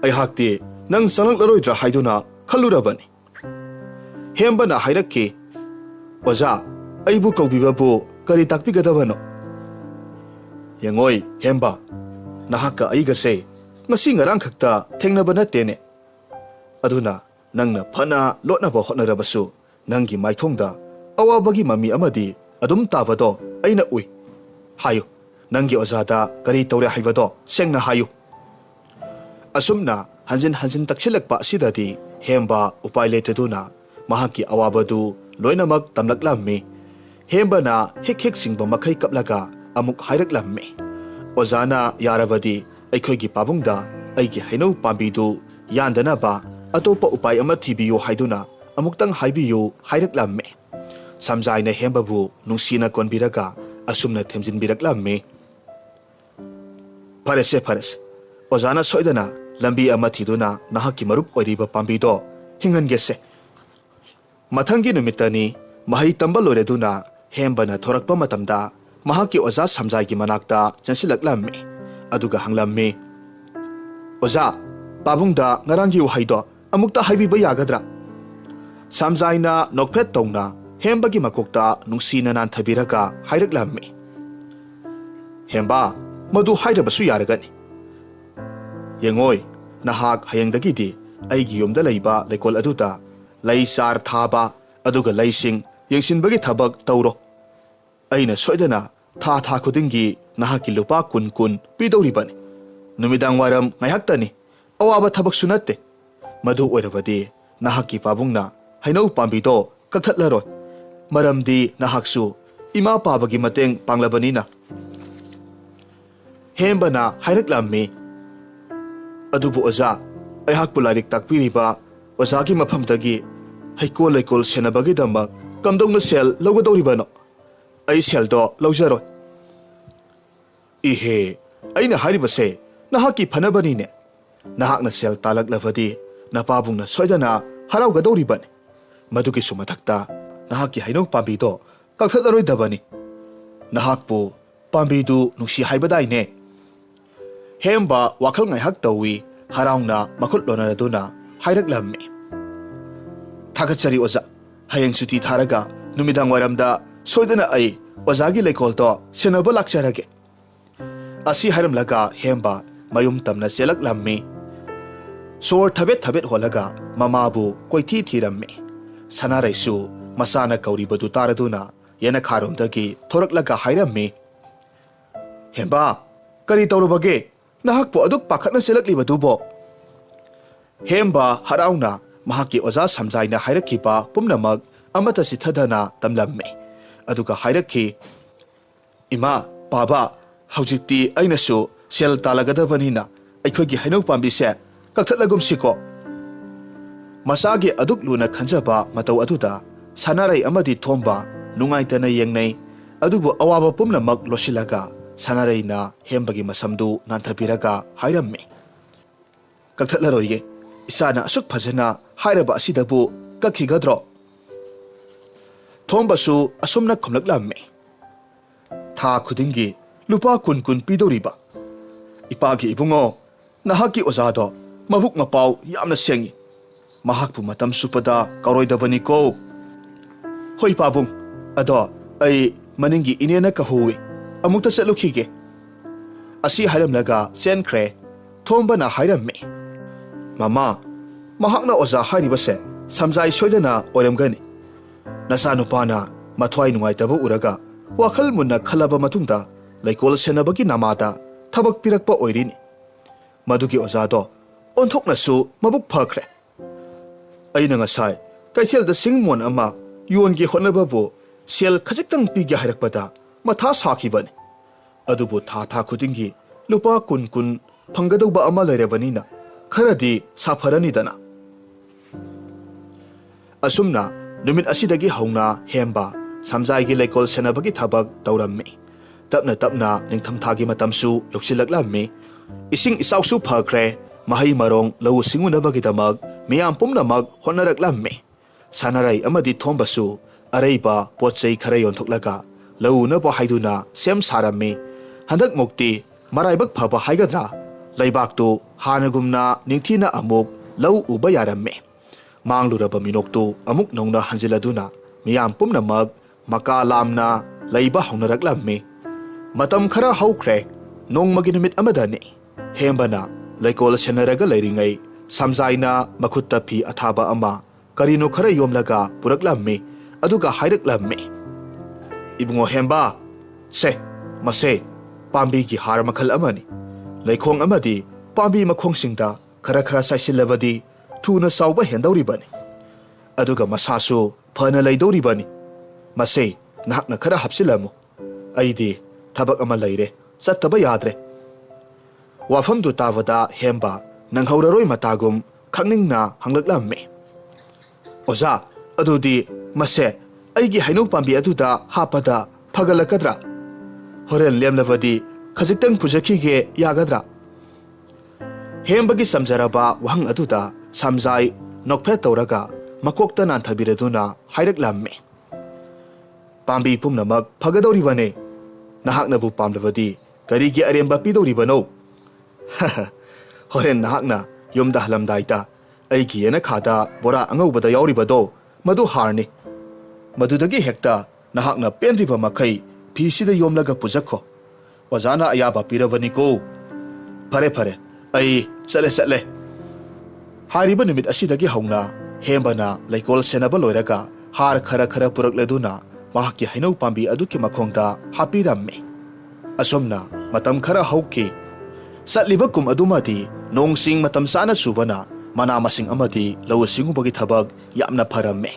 ꯑꯩꯍꯥꯛꯇꯤ ꯅꯪ ꯆꯪꯂꯛꯂꯔꯣꯏꯗ꯭ꯔꯥ ꯍꯥꯏꯗꯨꯅ ꯈꯜꯂꯨꯔꯕꯅꯤ ꯍꯦꯝꯕꯅ ꯍꯥꯏꯔꯛꯈꯤ ꯑꯣꯖꯥ ꯑꯩꯕꯨ ꯀꯧꯕꯤꯕꯕꯨ ꯀꯔꯤ ꯇꯥꯛꯄꯤꯒꯗꯕꯅꯣ ꯌꯦꯡꯉꯣꯏ ꯍꯦꯝꯕ ꯅꯍꯥꯛꯀ ꯑꯩꯒꯁꯦ ꯉꯁꯤ ꯉꯔꯥꯡ ꯈꯛꯇ ꯊꯦꯡꯅꯕ ꯅꯠꯇꯦꯅꯦ ꯑꯗꯨꯅ ꯅꯪꯅ ꯐꯅ ꯂꯣꯠꯅꯕ ꯍꯣꯠꯅꯔꯕꯁꯨ ꯅꯪꯒꯤ ꯃꯥꯏꯊꯣꯡꯗ ꯑꯋꯥꯕꯒꯤ ꯃꯃꯤ ꯑꯃꯗꯤ ꯑꯗꯨꯝ ꯇꯥꯕꯗꯣ ꯑꯩꯅ ꯎꯏ ꯍꯥꯏꯌꯨ ꯅꯪꯒꯤ ꯑꯣꯖꯥꯗ ꯀꯔꯤ ꯇꯧꯔꯦ ꯍꯥꯏꯕꯗꯣ ꯁꯦꯡꯅ ꯍꯥꯏꯌꯨ ꯑꯁꯨꯝꯅ ꯍꯟꯖꯤꯟ ꯍꯟꯖꯤन ꯇꯛꯁꯤꯜꯂꯛꯄ ꯑꯁꯤꯗꯗꯤ ꯍꯦꯝꯕ ꯎꯄꯥꯏ ꯂꯩꯇꯗꯨꯅ ꯃꯍꯥꯛꯀꯤ ꯑꯋꯥꯕꯗꯨ ꯂꯣꯏꯅꯃꯛ ꯇꯝꯂꯛꯂꯝꯃꯤ ꯍꯦꯝꯕꯅ ꯍꯤꯛ ꯍꯤꯛ ꯁꯤꯡꯕ ꯃꯈꯩ ꯀꯞꯂꯒ ꯑꯃꯨꯛ ꯍꯥꯏꯔꯛꯂꯝꯃꯤ ꯑꯣꯖꯥꯅ ꯌꯥꯔꯕꯗꯤ ꯑꯩꯈꯣꯏꯒꯤ ꯄꯥꯕꯨꯡꯗ ꯑꯩꯒꯤ ꯍꯩꯅꯧ ꯄꯥꯝꯕꯤꯗꯨ ꯌꯥꯟꯗꯅꯕ ꯑꯇꯣꯞꯄ ꯎꯄꯥꯏ ꯑꯃ ꯊꯤꯕꯤꯌꯨ ꯍꯥꯏꯗꯨꯅ ꯑꯃꯨꯛꯇꯪ ꯍꯥꯏꯕꯤꯌꯨ ꯍꯥꯏꯔꯛꯂꯝꯃꯤ ꯁꯝꯖꯥꯏꯅ ꯍꯦꯝꯕꯕꯨ ꯅꯨꯡꯁꯤꯅ ꯀꯣꯟꯕꯤꯔꯒ ꯑꯁꯨꯝꯅ ꯊꯦꯝꯖꯤꯟꯕꯤꯔꯛꯂꯝꯃꯤ ꯐꯔꯦꯁꯦ ꯐꯔꯦꯁꯦ ꯑꯣꯖꯥꯅ ꯁꯣꯏꯗꯅ ꯂꯝꯕꯤ ꯑꯃ ꯊꯤꯗꯨꯅ ꯅꯍꯥꯛꯀꯤ ꯃꯔꯨꯞ ꯑꯣꯏꯔꯤꯕ ꯄꯥꯝꯕꯤꯗꯣ ꯍꯤꯡꯍꯟꯒꯦꯁꯦ ꯃꯊꯪꯒꯤ ꯅꯨꯃꯤꯠꯇꯅꯤ ꯃꯍꯩ ꯇꯝꯕ ꯂꯣꯏꯔꯗꯨꯅ ꯍꯦꯝꯕꯅ ꯊꯣꯔꯛꯄ ꯃꯇꯝꯗ ꯃꯍꯥꯛꯀꯤ ꯑꯣꯖꯥ ꯁꯝꯖꯥꯏꯒꯤ ꯃꯅꯥꯛꯇ ꯆꯪꯁꯤꯜꯂꯛꯂꯝꯃꯤ ꯑꯗꯨꯒ ꯍꯪꯂꯝꯃꯤ ꯑꯣꯖꯥ ꯄꯥꯕꯨꯡꯗ ꯉꯔꯥꯡꯒꯤ ꯋꯥꯍꯩꯗꯣ ꯑꯃꯨꯛꯇ ꯍꯥꯏꯕꯤꯕ ꯌꯥꯒꯗ꯭ꯔꯥ ꯁꯝꯖꯥꯏꯅ ꯅꯣꯛꯐꯦꯠ ꯇꯧꯅ ꯍꯦꯝꯕꯒꯤ ꯃꯀꯣꯛꯇ ꯅꯨꯡꯁꯤꯅ ꯅꯥꯟꯊꯕꯤꯔꯒ ꯍꯥꯏꯔꯛꯂꯝꯃꯤ ꯍꯦꯝꯕ ꯃꯗꯨ ꯍꯥꯏꯔꯕꯁꯨ ꯌꯥꯔꯒꯅꯤ ꯌꯦꯡꯉꯣꯏ ꯅꯍꯥꯛ ꯍꯌꯦꯡꯗꯒꯤꯗꯤ ꯑꯩꯒꯤ ꯌꯨꯝꯗ ꯂꯩꯕ ꯂꯩꯀꯣꯜ ꯑꯗꯨꯗ ꯂꯩ ꯆꯥꯔ ꯊꯥꯕ ꯑꯗꯨꯒ ꯂꯩꯁꯤꯡ ꯌꯦꯡꯁꯤꯟꯕꯒꯤ ꯊꯕꯛ ꯇꯧꯔꯣ ꯑꯩꯅ ꯁꯣꯏꯗꯅ ꯊꯥ ꯈꯨꯗꯤꯡꯒꯤ ꯅꯍꯥꯛꯀꯤ ꯂꯨꯄꯥ 10 ꯄꯤꯗꯧꯔꯤꯕꯅꯤ ꯅꯨꯃꯤꯗꯥꯡ ꯋꯥꯏꯔꯝ ꯉꯥꯏꯍꯥꯛꯇꯅꯤ ꯑꯋꯥꯕ ꯊꯕꯛꯁꯨ ꯅꯠꯇꯦ ꯃꯗꯨ ꯑꯣꯏꯔꯕꯗꯤ ꯅꯍꯥꯛꯀꯤ ꯄꯥꯕꯨꯡꯅ ꯍꯩꯅꯧ ꯄꯥꯝꯕꯤꯗꯣ ꯀꯛꯊꯠꯂꯔꯣꯏ ꯃꯔꯝꯗꯤ ꯅꯍꯥꯛꯁꯨ ꯏꯃꯥ ꯄꯥꯕꯒꯤ ꯃꯇꯦꯡ ꯄꯥꯡꯂꯕꯅꯤꯅ ꯍꯦꯝꯕꯅ ꯍꯥꯏꯔꯛꯂꯝꯃꯤ ꯑꯗꯨꯕꯨ ꯑꯣꯖꯥ ꯑꯩꯍꯥꯛꯄꯨ ꯂꯥꯏꯔꯤꯛ ꯇꯥꯛꯄꯤꯔꯤꯕ ꯑꯣꯖꯥꯒꯤ ꯃꯐꯝꯗꯒꯤ ꯍꯩꯀꯣꯜ ꯂꯩꯀꯣꯜ ꯁꯦꯟꯅꯕꯒꯤꯗꯃꯛ ꯀꯝꯗꯧꯅ ꯁꯦꯜ ꯂꯧꯒꯗꯧꯔꯤꯕꯅꯣ ꯑꯩ ꯁꯦꯜꯗꯣ ꯂꯧꯖꯔꯣꯏ ꯏꯍꯦ ꯑꯩꯅ ꯍꯥꯏꯔꯤꯕꯁꯦ ꯅꯍꯥꯛꯀꯤ ꯐꯅꯕꯅꯤꯅꯦ ꯅꯍꯥꯛꯅ ꯁꯦꯜ ꯇꯥꯜꯂꯛꯂꯕꯗꯤ ꯅꯄꯥꯕꯨꯡꯅ ꯁꯣꯏꯗꯅ ꯍꯔꯥꯎꯒꯗꯧꯔꯤꯕꯅꯤ ꯃꯗꯨꯒꯤꯁꯨ ꯃꯊꯛꯇ ꯅꯍꯥꯛꯀꯤ ꯍꯩꯅꯧ ꯄꯥꯝꯕꯤꯗꯣ ꯀꯛꯊꯠꯂꯔꯣꯏꯗꯕꯅꯤ ꯅꯍꯥꯛꯄꯨ ꯄꯥꯝꯕꯤꯗꯨ ꯅꯨꯡꯁꯤ ꯍꯥꯏꯕꯗꯥꯏꯅꯦ ꯍꯦꯝꯕ ꯋꯥꯈꯜ ꯉꯥꯏꯍꯥꯛ ꯇꯧꯋꯤ ꯍꯔꯥꯎꯅ ꯃꯈꯨꯠ ꯂꯣꯟꯅꯗꯨꯅ ꯍꯥꯏꯔꯛꯂꯝꯃꯤ ꯊꯥꯒꯠꯆꯔꯤ ꯑꯣꯖꯥ ꯍꯌꯦꯡ ꯁꯨꯇꯤ ꯊꯥꯔꯒ ꯅꯨꯃꯤꯗꯥꯡ ꯋꯥꯏꯔꯝꯗ ꯁꯣꯏꯗꯅ ꯑꯩ ꯑꯣꯖꯥꯒꯤ ꯂꯩꯀꯣꯜꯗꯣ ꯁꯦꯟꯅꯕ ꯂꯥꯛꯆꯔꯒꯦ ꯑꯁꯤ ꯍꯥꯏꯔꯝꯂꯒ ꯍꯦꯝꯕ ꯃꯌꯨꯝ ꯇꯝꯅ ꯆꯦꯜꯂꯛꯂꯝꯃꯤ ꯁꯣꯔ ꯊꯕꯦꯠ ꯊꯕꯦꯠ ꯍꯣꯜꯂꯒ ꯃꯃꯥꯕꯨ ꯀꯣꯏꯊꯤ ꯊꯤꯔꯝꯃꯤ ꯁꯅꯥꯔꯩꯁꯨ ꯃꯆꯥꯅ ꯀꯧꯔꯤꯕꯗꯨ ꯇꯥꯔꯗꯨꯅ ꯌꯦꯅꯈꯥꯔꯣꯝꯗꯒꯤ ꯊꯣꯔꯛꯂꯒ ꯍꯥꯏꯔꯝꯃꯤ ꯍꯦꯝꯕꯥ ꯀꯔꯤ ꯇꯧꯔꯨꯕꯒꯦ ꯅꯍꯥꯛꯄꯨ ꯑꯗꯨꯛ ꯄꯥꯈꯠꯅ ꯆꯦꯜꯂꯛꯂꯤꯕꯗꯨꯕꯣ ꯍꯦꯝꯕ ꯍꯔꯥꯎꯅ ꯃꯍꯥꯛꯀꯤ ꯑꯣꯖꯥ ꯁꯝꯖꯥꯏꯅ ꯍꯥꯏꯔꯛꯈꯤꯕ ꯄꯨꯝꯅꯃꯛ ꯑꯃꯠꯇ ꯆꯤꯊꯗꯅ ꯇꯝꯂꯝꯃꯤ ꯑꯗꯨꯒ ꯍꯥꯏꯔꯛꯈꯤ ꯏꯃꯥ ꯄꯥꯕ ꯍꯧꯖꯤꯛꯇꯤ ꯑꯩꯅꯁꯨ ꯁꯦꯜ ꯇꯥꯜꯂꯒꯗꯕꯅꯤꯅ ꯑꯩꯈꯣꯏꯒꯤ ꯍꯩꯅꯧ ꯄꯥꯝꯕꯤꯁꯦ ꯀꯛꯊꯠꯂꯒꯨꯝꯁꯤꯀꯣ ꯃꯆꯥꯒꯤ ꯑꯗꯨꯛ ꯂꯨꯅ ꯈꯟꯖꯕ ꯃꯇꯧ ꯑꯗꯨꯗ ꯁꯅꯥꯔꯩ ꯑꯃꯗꯤ ꯊꯣꯝꯕ ꯅꯨꯡꯉꯥꯏꯇꯅ ꯌꯦꯡꯅꯩ ꯑꯗꯨꯕꯨ ꯑꯋꯥꯕ ꯄꯨꯝꯅꯃꯛ ꯂꯣꯠꯁꯤꯜꯂꯒ ꯁꯅꯥꯔꯩꯅ ꯍꯦꯝꯕꯒꯤ ꯃꯁꯝꯗꯨ ꯅꯥꯟꯊꯕꯤꯔꯒ ꯍꯥꯏꯔꯝꯃꯤ ꯀꯛꯊꯠꯂꯔꯣꯏꯒꯦ ꯏꯆꯥꯅ ꯑꯁꯨꯛ ꯐꯖꯅ ꯍꯥꯏꯔꯕ ꯑꯁꯤꯗꯕꯨ ꯀꯛꯈꯤꯒꯗ꯭ꯔꯣ ꯊꯣꯝꯕꯁꯨ ꯑꯁꯨꯝꯅ ꯈꯨꯝꯂꯛꯂꯝꯃꯤ ꯊꯥ ꯈꯨꯗꯤꯡꯒꯤ ꯂꯨꯄꯥ 10 ꯄꯤꯗꯧꯔꯤꯕ ꯏꯄꯥꯒꯤ ꯏꯕꯨꯡꯉꯣ ꯅꯍꯥꯛꯀꯤ ꯑꯣꯖꯥꯗꯣ ꯃꯕꯨꯛ ꯃꯄꯥꯎ ꯌꯥꯝꯅ ꯁꯦꯡꯉꯤ ꯃꯍꯥꯛꯄꯨ ꯃꯇꯝ ꯆꯨꯞꯄꯗ ꯀꯥꯎꯔꯣꯏꯗꯕꯅꯤꯀꯣ ꯍꯣꯏ ꯄꯥꯕꯨꯡ ꯑꯗꯣ ꯑꯩ ꯃꯅꯤꯡꯒꯤ ꯏꯅꯦꯅ ꯀꯧꯍꯧꯏ ꯑꯃꯨꯛꯇ ꯆꯠꯂꯨꯈꯤꯒꯦ ꯑꯁꯤ ꯍꯥꯏꯔꯝꯂꯒ ꯆꯦꯟꯈ꯭ꯔꯦ ꯊꯣꯝꯕꯅ ꯍꯥꯏꯔꯝꯃꯤ ꯃꯃꯥ ꯃꯍꯥꯛꯅ ꯑꯣꯖꯥ ꯍꯥꯏꯔꯤꯕꯁꯦ ꯁꯝꯖꯥꯏ ꯁꯣꯏꯗꯅ ꯑꯣꯏꯔꯝꯒꯅꯤ ꯅꯆꯥꯅꯨꯄꯥꯅ ꯃꯊ꯭ꯋꯥꯏ ꯅꯨꯡꯉꯥꯏꯇꯕ ꯎꯔꯒ ꯋꯥꯈꯜ ꯃꯨꯟꯅ ꯈꯜꯂꯕ ꯃꯇꯨꯡꯗ ꯂꯩꯀꯣꯜ ꯁꯦꯟꯅꯕꯒꯤ ꯅꯃꯥꯗ ꯊꯕꯛ ꯄꯤꯔꯛꯄ ꯑꯣꯏꯔꯤꯅꯤ ꯃꯗꯨꯒꯤ ꯑꯣꯖꯥꯗꯣ ꯑꯣꯟꯊꯣꯛꯅꯁꯨ ꯃꯕꯨꯛ ꯐꯈ꯭ꯔꯦ ꯑꯩꯅ ꯉꯁꯥꯏ ꯀꯩꯊꯦꯜꯗ ꯁꯤꯡꯃꯣꯟ ꯑꯃ ꯌꯣꯟꯒꯦ ꯍꯣꯠꯅꯕꯕꯨ ꯁꯦꯜ ꯈꯖꯤꯛꯇꯪ ꯄꯤꯒꯦ ꯍꯥꯏꯔꯛꯄꯗ ꯃꯊꯥ ꯁꯥꯈꯤꯕꯅꯤ ꯑꯗꯨꯕꯨ ꯊꯥ ꯈꯨꯗꯤꯡꯒꯤ ꯂꯨꯄꯥ 10 ꯐꯪꯒꯗꯧꯕ ꯑꯃ ꯂꯩꯔꯕꯅꯤꯅ ꯈꯔꯗꯤ ꯁꯥꯐꯔꯅꯤꯗꯅ ꯑꯁꯨꯝꯅ ꯅꯨꯃꯤꯠ ꯑꯁꯤꯗꯒꯤ ꯍꯧꯅ ꯍꯦꯝꯕ ꯁꯝꯖꯥꯏꯒꯤ ꯂꯩꯀꯣꯜ ꯁꯦꯟꯅꯕꯒꯤ ꯊꯕꯛ ꯇꯧꯔꯝꯃꯤ ꯇꯞꯅ ꯇꯞꯅ ꯅꯤꯡꯊꯝꯊꯥꯒꯤ ꯃꯇꯝꯁꯨ ꯌꯧꯁꯤꯜꯂꯛꯂꯝꯃꯤ ꯏꯁꯤꯡ ꯏꯆꯥꯎꯁꯨ ꯐꯈ꯭ꯔꯦ ꯃꯍꯩ ꯃꯔꯣꯡ ꯂꯧꯎ ꯁꯤꯡꯎꯅꯕꯒꯤꯗꯃꯛ ꯃꯤꯌꯥꯝ ꯄꯨꯝꯅꯃꯛ ꯍꯣꯠꯅꯔꯛꯂꯝꯃꯤ ꯁꯅꯥꯔꯩ ꯑꯃꯗꯤ ꯊꯣꯝꯕꯁꯨ ꯑꯔꯩꯕ ꯄꯣꯠꯆꯩ ꯈꯔ ꯌꯣꯟꯊꯣꯛꯂꯒ ꯂꯧꯎꯅꯕ ꯍꯥꯏꯗꯨꯅ ꯁꯦꯝ ꯁꯥꯔꯝꯃꯤ ꯍꯟꯗꯛꯃꯨꯛꯇꯤ ꯃꯔꯥꯏꯕꯛ ꯐꯕ ꯍꯥꯏꯒꯗ꯭ꯔꯥ ꯂꯩꯕꯥꯛꯇꯨ ꯍꯥꯟꯅꯒꯨꯝꯅ ꯅꯤꯡꯊꯤꯅ ꯑꯃꯨꯛ ꯂꯧ ꯎꯕ ꯌꯥꯔꯝꯃꯤ ꯃꯥꯡꯂꯨꯔꯕ ꯃꯤꯅꯣꯛꯇꯨ ꯑꯃꯨꯛ ꯅꯧꯅ ꯍꯟꯖꯤꯜꯂꯗꯨꯅ ꯃꯤꯌꯥꯝ ꯄꯨꯝꯅꯃꯛ ꯃꯀꯥ ꯂꯥꯝꯅ ꯂꯩꯕ ꯍꯧꯅꯔꯛꯂꯝꯃꯤ ꯃꯇꯝ ꯈꯔ ꯍꯧꯈ꯭ꯔꯦ ꯅꯣꯡꯃꯒꯤ ꯅꯨꯃꯤꯠ ꯑꯃꯗꯅꯤ ꯍꯦꯝꯕꯅ ꯂꯩꯀꯣꯜ ꯁꯦꯟꯅꯔꯒ ꯂꯩꯔꯤꯉꯩ ꯁꯝꯖꯥꯏꯅ ꯃꯈꯨꯠꯇ ꯐꯤ ꯑꯊꯥꯕ ꯑꯃ ꯀꯔꯤꯅꯣ ꯈꯔ ꯌꯣꯝꯂꯒ ꯄꯨꯔꯛꯂꯝꯃꯤ ꯑꯗꯨꯒ ꯍꯥꯏꯔꯛꯂꯝꯃꯤ ꯏꯕꯨꯡꯉꯣ ꯍꯦꯝꯕ ꯁꯦ ꯃꯁꯦ ꯄꯥꯝꯕꯤꯒꯤ ꯍꯥꯔ ꯃꯈꯜ ꯑꯃꯅꯤ ꯂꯩꯈꯣꯡ ꯑꯃꯗꯤ ꯄꯥꯝꯕꯤ ꯃꯈꯣꯡꯁꯤꯡꯗ ꯈꯔ ꯆꯥꯏꯁꯤꯜꯂꯕꯗꯤ ꯊꯨꯅ ꯆꯥꯎꯕ ꯍꯦꯟꯗꯧꯔꯤꯕꯅꯤ ꯑꯗꯨꯒ ꯃꯁꯥꯁꯨ ꯐꯅ ꯂꯩꯗꯧꯔꯤꯕꯅꯤ ꯃꯁꯦ ꯅꯍꯥꯛꯅ ꯈꯔ ꯍꯥꯞꯆꯤꯜꯂꯝꯃꯨ ꯑꯩꯗꯤ ꯊꯕꯛ ꯑꯃ ꯂꯩꯔꯦ ꯆꯠꯇꯕ ꯌꯥꯗ꯭ꯔꯦ ꯋꯥꯐꯝꯗꯨ ꯇꯥꯕꯗ ꯍꯦꯝꯕ ꯅꯪꯍꯧꯔꯔꯣꯏ ꯃꯇꯥꯒꯨꯝ ꯈꯪꯅꯤꯡꯅ ꯍꯪꯂꯛꯂꯝꯃꯤ ꯑꯣꯖꯥ ꯑꯗꯨꯗꯤ ꯃꯁꯦ ꯑꯩꯒꯤ ꯍꯩꯅꯧ ꯄꯥꯝꯕꯤ ꯑꯗꯨꯗ ꯍꯥꯞꯄꯗ ꯐꯒꯠꯂꯛꯀꯗ꯭ꯔꯥ ꯍꯣꯔꯦꯟ ꯂꯦꯝꯂꯕꯗꯤ ꯈꯖꯤꯛꯇꯪ ꯄꯨꯖꯈꯤꯒꯦ ꯌꯥꯒꯗ꯭ꯔꯥ ꯍꯦꯝꯕꯒꯤ ꯆꯝꯖꯔꯕ ꯋꯥꯍꯪ ꯑꯗꯨꯗ ꯁꯝꯖꯥꯏ ꯅꯣꯛꯐꯦꯠ ꯇꯧꯔꯒ ꯃꯀꯣꯛꯇ ꯅꯥꯟꯊꯕꯤꯔꯗꯨꯅ ꯍꯥꯏꯔꯛꯂꯝꯃꯤ ꯄꯥꯝꯕꯤ ꯄꯨꯝꯅꯃꯛ ꯐꯒꯗꯧꯔꯤꯕꯅꯦ ꯅꯍꯥꯛꯅꯕꯨ ꯄꯥꯝꯂꯕꯗꯤ ꯀꯔꯤꯒꯤ ꯑꯔꯦꯝꯕ ꯄꯤꯗꯧꯔꯤꯕꯅꯣ ꯍꯣꯔꯦꯟ ꯅꯍꯥꯛꯅ ꯌꯨꯝꯗ ꯍꯜꯂꯝꯗꯥꯏꯗ ꯑꯩꯒꯤ ꯌꯦꯅꯈꯥꯗ ꯕꯣꯔꯥ ꯑꯉꯧꯕꯗ ꯌꯥꯎꯔꯤꯕꯗꯣ ꯃꯗꯨ ꯍꯥꯔꯅꯤ ꯃꯗꯨꯗꯒꯤ ꯍꯦꯛꯇ ꯅꯍꯥꯛꯅ ꯄꯦꯟꯗ꯭ꯔꯤꯕ ꯃꯈꯩ ꯐꯤꯁꯤꯗ ꯌꯣꯝꯂꯒ ꯄꯨꯖꯈꯣ ꯑꯣꯖꯥꯅ ꯑꯌꯥꯕ ꯄꯤꯔꯕꯅꯤꯀꯣ ꯐꯔꯦ ꯑꯩ ꯆꯠꯂꯦ ꯍꯥꯏꯔꯤꯕ ꯅꯨꯃꯤꯠ ꯑꯁꯤꯗꯒꯤ ꯍꯧꯅ ꯍꯦꯝꯕꯅ ꯂꯩꯀꯣꯜ ꯁꯦꯟꯅꯕ ꯂꯣꯏꯔꯒ ꯍꯥꯔ ꯈꯔ ꯄꯨꯔꯛꯂꯗꯨꯅ ꯃꯍꯥꯛꯀꯤ ꯍꯩꯅꯧ ꯄꯥꯝꯕꯤ ꯑꯗꯨꯒꯤ ꯃꯈꯣꯡꯗ ꯍꯥꯞꯄꯤꯔꯝꯃꯤ ꯑꯁꯨꯝꯅ ꯃꯇꯝ ꯈꯔ ꯍꯧꯈꯤ ꯆꯠꯂꯤꯕ ꯀꯨꯝ ꯑꯗꯨꯃꯗꯤ ꯅꯣꯡꯁꯤꯡ ꯃꯇꯝ ꯆꯥꯅ ꯆꯨꯕꯅ ꯃꯅꯥ ꯃꯁꯤꯡ ꯑꯃꯗꯤ ꯂꯧꯎ ꯁꯤꯡꯎꯕꯒꯤ ꯊꯕꯛ ꯌꯥꯝꯅ ꯐꯔꯝꯃꯤ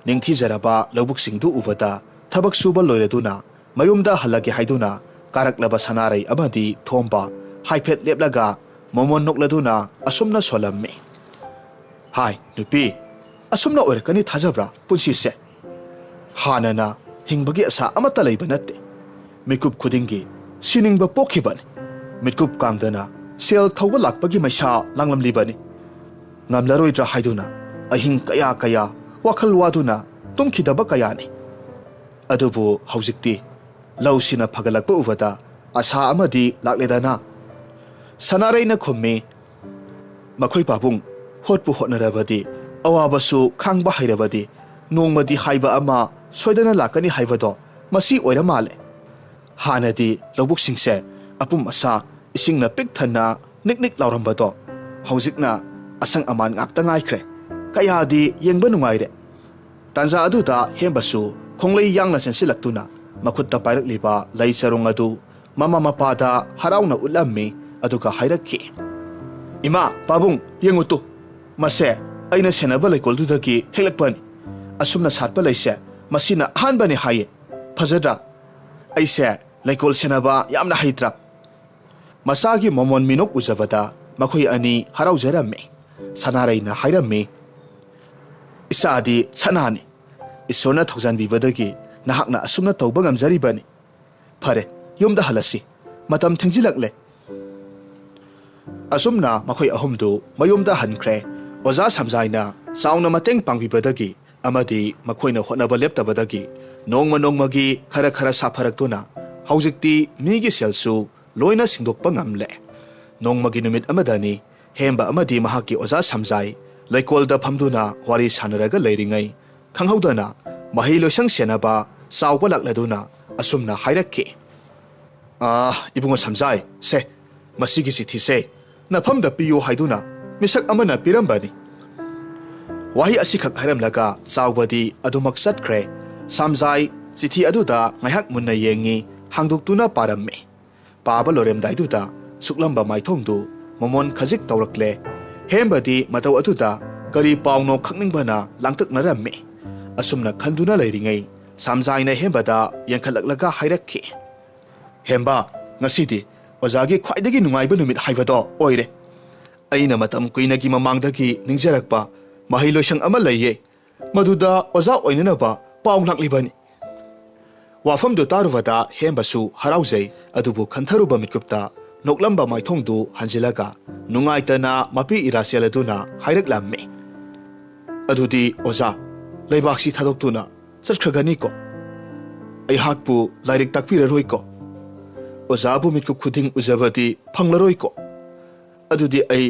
ꯅꯤꯡꯊꯤꯖꯔꯕ ꯂꯧꯕꯨꯛꯁꯤꯡꯗꯨ ꯎꯕꯗ ꯊꯕꯛ ꯁꯨꯕ ꯂꯣꯏꯔꯗꯨꯅ ꯃꯌꯨꯝꯗ ꯍꯜꯂꯒꯦ ꯍꯥꯏꯗꯨꯅ ꯀꯥꯔꯛꯂꯕ ꯁꯅꯥꯔꯩ ꯑꯃꯗꯤ ꯊꯣꯝꯕ ꯍꯥꯏꯐꯦꯠ ꯂꯦꯞꯂꯒ ꯃꯣꯃꯣꯟ ꯅꯣꯛꯂꯗꯨꯅ ꯑꯁꯨꯝꯅ ꯁꯣꯜꯂꯝꯃꯤ ꯍꯥꯏ ꯅꯨꯄꯤ ꯑꯁꯨꯝꯅ ꯑꯣꯏꯔꯛꯀꯅꯤ ꯊꯥꯖꯕ꯭ꯔꯥ ꯄꯨꯟꯁꯤꯁꯦ ꯍꯥꯟꯅꯅ ꯍꯤꯡꯕꯒꯤ ꯑꯁꯥ ꯑꯃꯠꯇ ꯂꯩꯕ ꯅꯠꯇꯦ ꯃꯤꯀꯨꯞ ꯈꯨꯗꯤꯡꯒꯤ ꯁꯤꯅꯤꯡꯕ ꯄꯣꯛꯈꯤꯕꯅꯤ ꯃꯤꯠꯀꯨꯞ ꯀꯥꯡꯗꯅ ꯁꯦꯜ ꯊꯧꯕ ꯂꯥꯛꯄꯒꯤ ꯃꯩꯁꯥ ꯂꯥꯡꯂꯝꯂꯤꯕꯅꯤ ꯉꯝꯂꯔꯣꯏꯗ꯭ꯔꯥ ꯍꯥꯏꯗꯨꯅ ꯑꯍꯤꯡ ꯀꯌꯥ ꯋꯥꯈꯜ ꯋꯥꯗꯨꯅ ꯇꯨꯝꯈꯤꯗꯕ ꯀꯌꯥꯅꯤ ꯑꯗꯨꯕꯨ ꯍꯧꯖꯤꯛꯇꯤ ꯂꯧꯁꯤꯅ ꯐꯒꯠꯂꯛꯄ ꯎꯕꯗ ꯑꯁꯥ ꯑꯃꯗꯤ ꯂꯥꯛꯂꯦꯗꯅ ꯁꯅꯥꯔꯩꯅ ꯈꯨꯝꯃꯤ ꯃꯈꯣꯏ ꯄꯥꯕꯨꯡ ꯍꯣꯠꯄꯨ ꯍꯣꯠꯅꯔꯕꯗꯤ ꯑꯋꯥꯕꯁꯨ ꯈꯥꯡꯕ ꯍꯩꯔꯕꯗꯤ ꯅꯣꯡꯃꯗꯤ ꯍꯥꯏꯕ ꯑꯃ ꯁꯣꯏꯗꯅ ꯂꯥꯛꯀꯅꯤ ꯍꯥꯏꯕꯗꯣ ꯃꯁꯤ ꯑꯣꯏꯔ ꯃꯥꯜꯂꯦ ꯍꯥꯟꯅꯗꯤ ꯂꯧꯕꯨꯛꯁꯤꯡꯁꯦ ꯑꯄꯨꯝ ꯑꯁꯥ ꯏꯁꯤꯡꯅ ꯄꯤꯛ ꯊꯟꯅ ꯅꯤꯛ ꯂꯥꯎꯔꯝꯕꯗꯣ ꯍꯧꯖꯤꯛꯅ ꯑꯁꯪ ꯑꯃꯥꯟ ꯉꯥꯛꯇ ꯉꯥꯏꯈ꯭ꯔꯦ ꯀꯌꯥꯗꯤ ꯌꯦꯡꯕ ꯅꯨꯡꯉꯥꯏꯔꯦ ꯇꯥꯟꯖꯥ ꯑꯗꯨꯗ ꯍꯦꯝꯕꯁꯨ ꯈꯣꯡꯂꯩ ꯌꯥꯡꯅ ꯆꯦꯟꯁꯤꯜꯂꯛꯇꯨꯅ ꯃꯈꯨꯠꯇ ꯄꯥꯏꯔꯛꯂꯤꯕ ꯂꯩ ꯆꯔꯣꯡ ꯑꯗꯨ ꯃꯃꯥ ꯃꯄꯥꯗ ꯍꯔꯥꯎꯅ ꯎꯠꯂꯝꯃꯤ ꯑꯗꯨꯒ ꯍꯥꯏꯔꯛꯈꯤ ꯏꯃꯥ ꯄꯥꯕꯨꯡ ꯌꯦꯡꯉꯨꯇꯨ ꯃꯁꯦ ꯑꯩꯅ ꯁꯦꯟꯅꯕ ꯂꯩꯀꯣꯜꯗꯨꯗꯒꯤ ꯍꯦꯛꯂꯛꯄꯅꯤ ꯑꯁꯨꯝꯅ ꯁꯥꯠꯄ ꯂꯩꯁꯦ ꯃꯁꯤꯅ ꯑꯍꯥꯟꯕꯅꯤ ꯍꯥꯏꯌꯦ ꯐꯖꯗ꯭ꯔꯥ ꯑꯩꯁꯦ ꯂꯩꯀꯣꯜ ꯁꯦꯟꯅꯕ ꯌꯥꯝꯅ ꯍꯩꯇ꯭ꯔꯥ ꯃꯆꯥꯒꯤ ꯃꯃꯣꯟ ꯃꯤꯅꯣꯛ ꯎꯖꯕꯗ ꯃꯈꯣꯏ ꯑꯅꯤ ꯍꯔꯥꯎꯖꯔꯝꯃꯤ ꯁꯅꯥꯔꯩꯅ ꯍꯥꯏꯔꯝꯃꯤ ꯏꯆꯥꯗꯤ ꯁꯅꯥꯅꯤ ꯏꯁꯣꯔꯅ ꯊꯧꯖꯥꯟꯕꯤꯕꯗꯒꯤ ꯅꯍꯥꯛꯅ ꯑꯁꯨꯝꯅ ꯇꯧꯕ ꯉꯝꯖꯔꯤꯕꯅꯤ ꯐꯔꯦ ꯌꯨꯝꯗ ꯍꯜꯂꯁꯤ ꯃꯇꯝ ꯊꯦꯡꯖꯤꯜꯂꯛꯂꯦ ꯑꯁꯨꯝꯅ ꯃꯈꯣꯏ ꯑꯍꯨꯝꯗꯨ ꯃꯌꯨꯝꯗ ꯍꯟꯈ꯭ꯔꯦ ꯑꯣꯖꯥ ꯁꯝꯖꯥꯏꯅ ꯆꯥꯎꯅ ꯃꯇꯦꯡ ꯄꯥꯡꯕꯤꯕꯗꯒꯤ ꯑꯃꯗꯤ ꯃꯈꯣꯏꯅ ꯍꯣꯠꯅꯕ ꯂꯦꯞꯇꯕꯗꯒꯤ ꯅꯣꯡꯃ ꯅꯣꯡꯃꯒꯤ ꯈꯔ ꯁꯥꯐꯔꯛꯇꯨꯅ ꯍꯧꯖꯤꯛꯇꯤ ꯃꯤꯒꯤ ꯁꯦꯜꯁꯨ ꯂꯣꯏꯅ ꯁꯤꯡꯗꯣꯛꯄ ꯉꯝꯂꯦ ꯅꯣꯡꯃꯒꯤ ꯅꯨꯃꯤꯠ ꯑꯃꯗꯅꯤ ꯍꯦꯝꯕ ꯑꯃꯗꯤ ꯃꯍꯥꯛꯀꯤ ꯑꯣꯖꯥ ꯁꯝꯖꯥꯏ ꯂꯩꯀꯣꯜꯗ ꯐꯝꯗꯨꯅ ꯋꯥꯔꯤ ꯁꯥꯟꯅꯔꯒ ꯂꯩꯔꯤꯉꯩ ꯈꯪꯍꯧꯗꯅ ꯃꯍꯩ ꯂꯣꯏꯁꯪ ꯁꯦꯟꯅꯕ ꯆꯥꯎꯕ ꯂꯥꯛꯂꯗꯨꯅ ꯑꯁꯨꯝꯅ ꯍꯥꯏꯔꯛꯈꯤ ꯏꯕꯨꯡꯉꯣ ꯁꯝꯖꯥꯏ ꯁꯦ ꯃꯁꯤꯒꯤ ꯆꯤꯊꯤꯁꯦ ꯅꯐꯝꯗ ꯄꯤꯌꯨ ꯍꯥꯏꯗꯨꯅ ꯃꯤꯁꯛ ꯑꯃꯅ ꯄꯤꯔꯝꯕꯅꯤ ꯋꯥꯍꯩ ꯑꯁꯤꯈꯛ ꯍꯥꯏꯔꯝꯂꯒ ꯆꯥꯎꯕꯗꯤ ꯑꯗꯨꯃꯛ ꯆꯠꯈ꯭ꯔꯦ ꯁꯝꯖꯥꯏ ꯆꯤꯊꯤ ꯑꯗꯨꯗ ꯉꯥꯏꯍꯥꯛ ꯃꯨꯟꯅ ꯌꯦꯡꯉꯤ ꯍꯥꯡꯗꯣꯛꯇꯨꯅ ꯄꯥꯔꯝꯃꯤ ꯄꯥꯕ ꯂꯣꯏꯔꯝꯗꯥꯏꯗꯨꯗ ꯁꯨꯛꯂꯝꯕ ꯃꯥꯏꯊꯣꯡꯗꯨ ꯃꯃꯣꯟ ꯈꯖꯤꯛ ꯇꯧꯔꯛꯂꯦ ꯍꯦꯝꯕꯗꯤ ꯃꯇꯧ ꯑꯗꯨꯗ ꯀꯔꯤ ꯄꯥꯎꯅꯣ ꯈꯪꯅꯤꯡꯕꯅ ꯂꯥꯡꯇꯛꯅꯔꯝꯃꯤ ꯑꯁꯨꯝꯅ ꯈꯟꯗꯨꯅ ꯂꯩꯔꯤꯉꯩ ꯁꯝꯖꯥꯏꯅ ꯍꯦꯝꯕꯗ ꯌꯦꯡꯈꯠꯂꯛꯂꯒ ꯍꯥꯏꯔꯛꯈꯤ ꯍꯦꯝꯕ ꯉꯁꯤꯗꯤ ꯑꯣꯖꯥꯒꯤ ꯈ꯭ꯋꯥꯏꯗꯒꯤ ꯅꯨꯡꯉꯥꯏꯕ ꯅꯨꯃꯤꯠ ꯍꯥꯏꯕꯗꯣ ꯑꯣꯏꯔꯦ ꯑꯩꯅ ꯃꯇꯝ ꯀꯨꯏꯅꯒꯤ ꯃꯃꯥꯡꯗꯒꯤ ꯅꯤꯡꯖꯔꯛꯄ ꯃꯍꯩ ꯂꯣꯏꯁꯪ ꯑꯃ ꯂꯩꯌꯦ ꯃꯗꯨꯗ ꯑꯣꯖꯥ ꯑꯣꯏꯅꯅꯕ ꯄꯥꯎ ꯂꯥꯛꯂꯤꯕꯅꯤ ꯋꯥꯐꯝꯗꯨ ꯇꯥꯔꯨꯕꯗ ꯍꯦꯝꯕꯁꯨ ꯍꯔꯥꯎꯖꯩ ꯑꯗꯨꯕꯨ ꯈꯟꯊꯔꯨꯕ ꯃꯤꯠꯀꯨꯞꯇ ꯅꯣꯛꯂꯝꯕ ꯃꯥꯏꯊꯣꯡꯗꯨ ꯍꯟꯖꯤꯜꯂꯒ ꯅꯨꯡꯉꯥꯏꯇꯅ ꯃꯄꯤ ꯏꯔꯥ ꯆꯦꯜꯂꯗꯨꯅ ꯍꯥꯏꯔꯛꯂꯝꯃꯤ ꯑꯗꯨꯗꯤ ꯑꯣꯖꯥ ꯂꯩꯕꯥꯛꯁꯤ ꯊꯥꯗꯣꯛꯇꯨꯅ ꯆꯠꯈ꯭ꯔꯒꯅꯤꯀꯣ ꯑꯩꯍꯥꯛꯄꯨ ꯂꯥꯏꯔꯤꯛ ꯇꯥꯛꯄꯤꯔꯔꯣꯏꯀꯣ ꯑꯣꯖꯥꯕꯨ ꯃꯤꯠꯀꯨꯞ ꯈꯨꯗꯤꯡ ꯎꯖꯕꯗꯤ ꯐꯪꯂꯔꯣꯏꯀꯣ ꯑꯗꯨꯗꯤ ꯑꯩ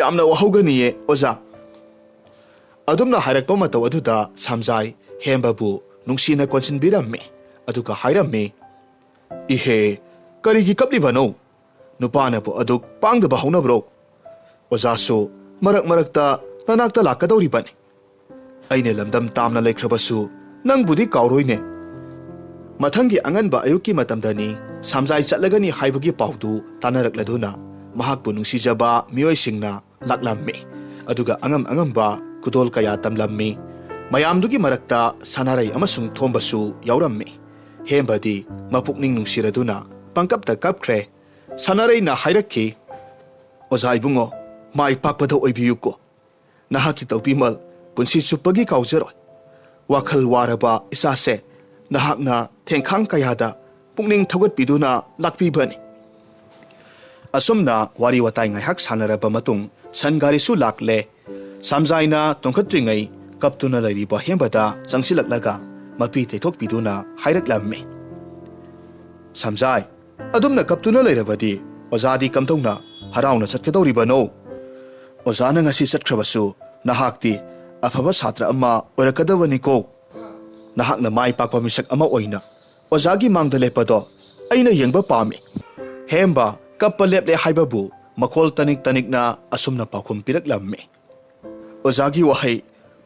ꯌꯥꯝꯅ ꯋꯥꯍꯧꯒꯅꯤꯌꯦ ꯑꯣꯖꯥ ꯑꯗꯨꯝꯅ ꯍꯥꯏꯔꯛꯄ ꯃꯇꯧ ꯑꯗꯨꯗ ꯁꯝꯖꯥꯏ ꯍꯦꯝꯕꯕꯨ ꯅꯨꯡꯁꯤꯅ ꯀꯣꯟꯁꯤꯟꯕꯤꯔꯝꯃꯤ ꯑꯗꯨꯒ ꯍꯥꯏꯔꯝꯃꯤ ꯏꯍꯦ ꯀꯔꯤꯒꯤ ꯀꯞꯂꯤꯕꯅꯣ ꯅꯨꯄꯥꯅꯕꯨ ꯑꯗꯨꯛ ꯄꯥꯡꯗꯕ ꯍꯧꯅꯕ꯭ꯔꯣ ꯑꯣꯖꯥꯁꯨ ꯃꯔꯛ ꯃꯔꯛꯇ ꯅꯅꯥꯛꯇ ꯂꯥꯛꯀꯗꯧꯔꯤꯕꯅꯤ ꯑꯩꯅ ꯂꯝꯗꯝ ꯇꯥꯝꯅ ꯂꯩꯈ꯭ꯔꯕꯁꯨ ꯅꯪꯕꯨꯗꯤ ꯀꯥꯎꯔꯣꯏꯅꯦ ꯃꯊꯪꯒꯤ ꯑꯉꯟꯕ ꯑꯌꯨꯛꯀꯤ ꯃꯇꯝꯗꯅꯤ ꯁꯝꯖꯥꯏ ꯆꯠꯂꯒꯅꯤ ꯍꯥꯏꯕꯒꯤ ꯄꯥꯎꯗꯨ ꯇꯥꯅꯔꯛꯂꯗꯨꯅ ꯃꯍꯥꯛꯄꯨ ꯅꯨꯡꯁꯤꯖꯕ ꯃꯤꯑꯣꯏꯁꯤꯡꯅ ꯂꯥꯛꯂꯝꯃꯤ ꯑꯗꯨꯒ ꯑꯉꯝꯕ ꯈꯨꯗꯣꯜ ꯀꯌꯥ ꯇꯝꯂꯝꯃꯤ ꯃꯌꯥꯝꯗꯨꯒꯤ ꯃꯔꯛꯇ ꯁꯅꯥꯔꯩ ꯑꯃꯁꯨꯡ ꯊꯣꯝꯕꯁꯨ ꯌꯥꯎꯔꯝꯃꯤ ꯍꯦꯝꯕꯗꯤ ꯃꯄꯨꯛꯅꯤꯡ ꯅꯨꯡꯁꯤꯔꯗꯨꯅ ꯄꯪꯀꯞꯇ ꯀꯞꯈ꯭ꯔꯦ ꯁꯅꯥꯔꯩꯅ ꯍꯥꯏꯔꯛꯈꯤ ꯑꯣꯖꯥ ꯏꯕꯨꯡꯉꯣ ꯃꯥꯏ ꯄꯥꯛꯄꯗ ꯑꯣꯏꯕꯤꯌꯨꯀꯣ ꯅꯍꯥꯛꯀꯤ ꯇꯧꯕꯤꯃꯜ ꯄꯨꯟꯁꯤ ꯆꯨꯞꯄꯒꯤ ꯀꯥꯎꯖꯔꯣꯏ ꯋꯥꯈꯜ ꯋꯥꯔꯕ ꯏꯆꯥꯁꯦ ꯅꯍꯥꯛꯅ ꯊꯦꯡꯈꯥꯡ ꯀꯌꯥꯗ ꯄꯨꯛꯅꯤꯡ ꯊꯧꯒꯠꯄꯤꯗꯨꯅ ꯂꯥꯛꯄꯤꯕꯅꯤ ꯑꯁꯨꯝꯅ ꯋꯥꯔꯤ ꯋꯥꯇꯥꯏ ꯉꯥꯏꯍꯥꯛ ꯁꯥꯟꯅꯔꯕ ꯃꯇꯨꯡ ꯁꯟ ꯒꯥꯔꯤꯁꯨ ꯂꯥꯛꯂꯦ ꯁꯝꯖꯥꯏꯅ ꯇꯣꯡꯈꯠꯇ꯭ꯔꯤꯉꯩ ꯀꯞꯇꯨꯅ ꯂꯩꯔꯤꯕ ꯍꯦꯝꯕꯗ ꯆꯪꯁꯤꯜꯂꯛꯂꯒ ꯃꯄꯤ ꯇꯩꯊꯣꯛꯄꯤꯗꯨꯅ ꯍꯥꯏꯔꯛꯂꯝꯃꯤ ꯁꯝꯖꯥꯏ ꯑꯗꯨꯝꯅ ꯀꯞꯇꯨꯅ ꯂꯩꯔꯕꯗꯤ ꯑꯣꯖꯥꯗꯤ ꯀꯝꯗꯧꯅ ꯍꯔꯥꯎꯅ ꯆꯠꯀꯗꯧꯔꯤꯕꯅꯣ ꯑꯣꯖꯥꯅ ꯉꯁꯤ ꯆꯠꯈ꯭ꯔꯕꯁꯨ ꯅꯍꯥꯛꯇꯤ ꯑꯐꯕ ꯁꯥꯇ꯭ꯔ ꯑꯃ ꯑꯣꯏꯔꯛꯀꯗꯕꯅꯤꯀꯣ ꯅꯍꯥꯛꯅ ꯃꯥꯏ ꯄꯥꯛꯄ ꯃꯤꯁꯛ ꯑꯃ ꯑꯣꯏꯅ ꯑꯣꯖꯥꯒꯤ ꯃꯥꯡꯗ ꯂꯦꯞꯄꯗꯣ ꯑꯩꯅ ꯌꯦꯡꯕ ꯄꯥꯝꯃꯤ ꯍꯦꯝꯕ ꯀꯞꯄ ꯂꯦꯞꯂꯦ ꯍꯥꯏꯕꯕꯨ ꯃꯈꯣꯜ ꯇꯅꯤꯛ ꯇꯅꯤꯛꯅ ꯑꯁꯨꯝꯅ ꯄꯥꯎꯈꯨꯝ ꯄꯤꯔꯛꯂꯝꯃꯤ ꯑꯣꯖꯥꯒꯤ ꯋꯥꯍꯩ